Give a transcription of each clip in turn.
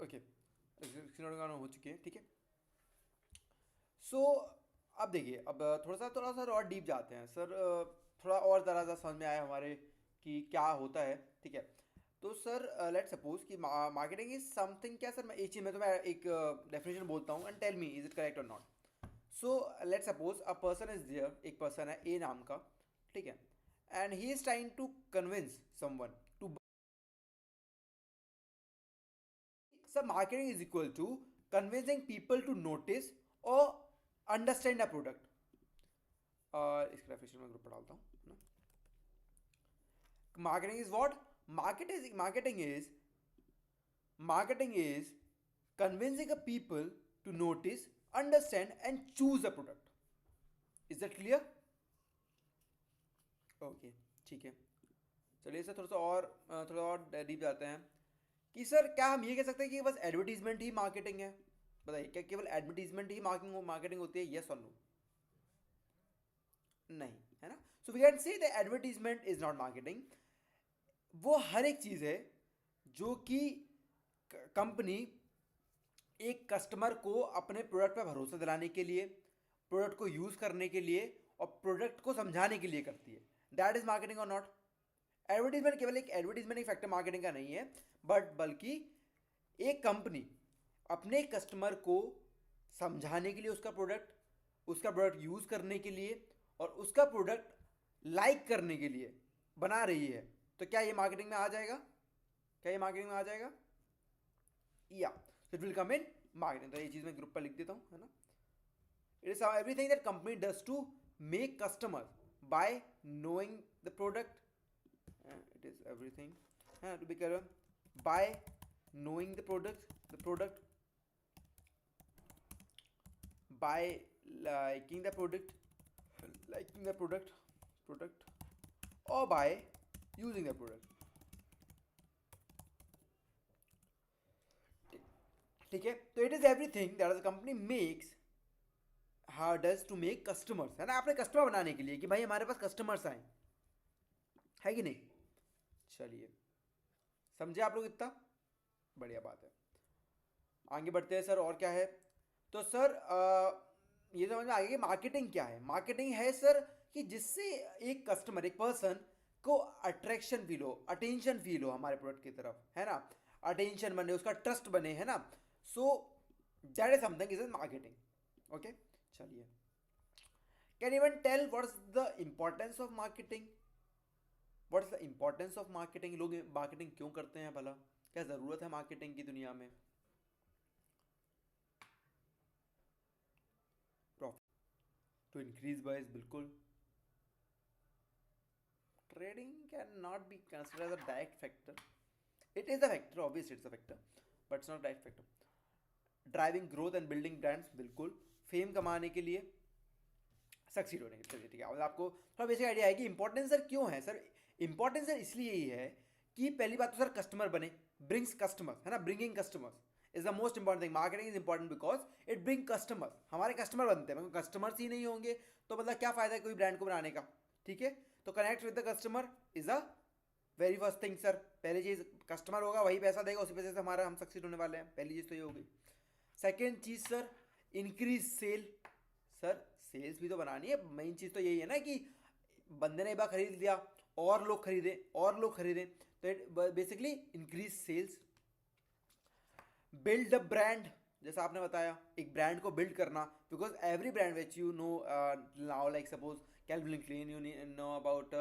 Okay, screen recording हो चुकी है, ठीक है। सो अब देखिए, अब थोड़ा सा और डीप जाते हैं सर। थोड़ा और ज़रा सा समझ में आया हमारे कि क्या होता है, ठीक है। तो सर लेट सपोज कि मार्केटिंग इज समथिंग, क्या सर, मैं एक चीज़ में तो मैं एक डेफिनेशन बोलता हूँ and tell me is it correct और not. So let suppose a person is there, एक पर्सन है ए नाम का, ठीक है, and he is trying to convince someone to. So marketing is equal to convincing people to notice or understand a product. इसका definition में group पर डालता हूँ ना। Marketing is what? Marketing is convincing a people to notice, understand and choose a product. Is that clear? Okay, ठीक है। चलिए sir थोड़ा और डीप जाते हैं कि सर क्या हम ये कह सकते हैं कि बस एडवर्टीजमेंट ही मार्केटिंग है? बताइए, क्या केवल एडवर्टीजमेंट ही मार्केटिंग होती है? यस और नो? नहीं, है ना। So we can say the advertisement is not marketing. वो हर एक चीज़ है जो कि कंपनी एक कस्टमर को अपने प्रोडक्ट पर भरोसा दिलाने के लिए, प्रोडक्ट को यूज़ करने के लिए और प्रोडक्ट को समझाने के लिए करती है। दैट इज मार्केटिंग और नॉट? एडवर्टीजमेंट केवल एक एडवर्टीजमेंट एक फैक्टर मार्केटिंग का नहीं है, बट बल्कि एक कंपनी अपने कस्टमर को समझाने के लिए उसका प्रोडक्ट यूज़ करने के लिए और उसका प्रोडक्ट लाइक करने के लिए बना रही है। तो क्या ये मार्केटिंग में आ जाएगा? क्या ये मार्केटिंग में आ जाएगा? या it will come in marketing. तो ये चीज़ मैं ग्रुप पर लिख देता हूँ, है ना। It is everything that company does to make customer buy knowing the product. It is everything, to be clear, by knowing the product, by liking the product or by using the product। ठीक है, तो it is everything that the company makes does to make customers, है ना, अपने customer बनाने के लिए कि भाई हमारे पास कस्टमर्स आए, है कि नहीं। चलिए, समझे आप लोग? इतना बढ़िया बात है। आगे बढ़ते हैं सर, और क्या है। तो सर ये समझ में आ गया कि मार्केटिंग क्या है। मार्केटिंग है सर कि जिससे एक कस्टमर, एक पर्सन को अट्रैक्शन फील हो, अटेंशन फील हो हमारे प्रोडक्ट की तरफ, है ना, अटेंशन बने, उसका ट्रस्ट बने, है ना। So that is something is marketing. Okay, चलिए, can even tell what is the importance of marketing? What is the importance of marketing? लोग मार्केटिंग क्यों करते हैं भला? क्या ज़रूरत है मार्केटिंग की दुनिया में? प्रॉफिट टू इंक्रीज बाइस, बिल्कुल। Trading cannot be considered as a direct factor. It is a factor, obviously it's a factor, but it's not a direct factor. Driving growth and building brands, बिल्कुल। Fame कमाने के लिए, succeed होने के लिए, चलिए ठीक है। अब आपको थोड़ा बेसिक आइडिया है कि इंपॉर्टेंस सर क्यों है। सर इंपॉर्टेंस सर इसलिए ही है कि पहली बात तो सर कस्टमर बने, ब्रिंग्स कस्टमर्स, है ना, bringing customers is the most important thing. Marketing is important because it bring customers, हमारे कस्टमर बनते हैं। कस्टमर्स ही नहीं होंगे तो मतलब क्या फ़ायदा है कोई ब्रांड को बनाने का, ठीक है। तो connect with the customer is a very first thing sir. पहली चीज़, कस्टमर होगा वही पैसा देगा, उसी पैसे से हमारा हम सक्सीड होने वाले हैं। पहली चीज़ तो ये होगी। सेकेंड चीज़ sir, increase sale. Sir sales भी तो बनानी है, मेन चीज़ तो यही है ना कि बंदे ने एक बार खरीद लिया, और लोग खरीदें, और लोग खरीदें, तो basically increase sales. Build the brand, जैसा आपने बताया, एक ब्रांड को बिल्ड करना, because every brand which you know now, like suppose Calvin Klein, you know about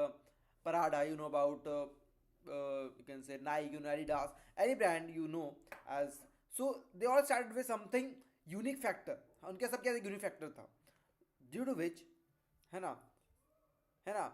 Prada, you know about you can say Nike, you know Adidas, any brand you know as, so they all started with something unique factor। उनके सब क्या unique factor था, due to विच, है ना, है ना,